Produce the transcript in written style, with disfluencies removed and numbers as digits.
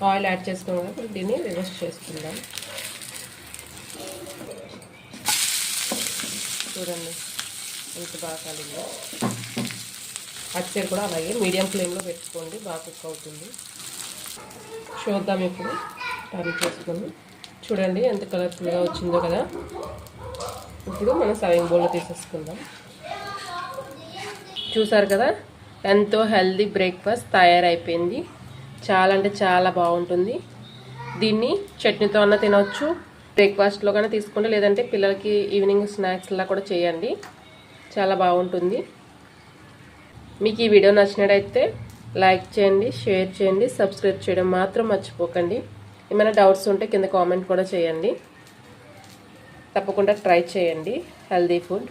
Oil add చేసుకున్నాం కదా, ఇప్పుడు దీన్ని రివర్స్ చేసుకుందాం. చూడండి ఎంత బాగా కాలిందో. అటు సైడ్ కూడా అలాగే మీడియం ఫ్లేమ్లో పెట్టుకోండి, బాగా కుక్ అవుతుంది. చూద్దాం ఇప్పుడు టర్న్ చేసుకొని. చూడండి ఎంత కలర్ఫుల్గా వచ్చిందో కదా. ఇప్పుడు మనం సర్వింగ్ బౌల్లో తీసేసుకుందాం. చూసారు కదా, ఎంతో హెల్దీ బ్రేక్ఫాస్ట్ తయారైపోయింది. చాలా అంటే చాలా బాగుంటుంది. దీన్ని చట్నీతో అన్న తినవచ్చు, బ్రేక్ఫాస్ట్లో కానీ తీసుకుంటే, లేదంటే పిల్లలకి ఈవినింగ్ స్నాక్స్లా కూడా చేయండి, చాలా బాగుంటుంది. మీకు ఈ వీడియో నచ్చినట్టయితే లైక్ చేయండి, షేర్ చేయండి, సబ్స్క్రైబ్ చేయడం మాత్రం మర్చిపోకండి. ఏమైనా డౌట్స్ ఉంటే కింద కామెంట్ కూడా చేయండి. తప్పకుండా ట్రై చేయండి హెల్దీ ఫుడ్.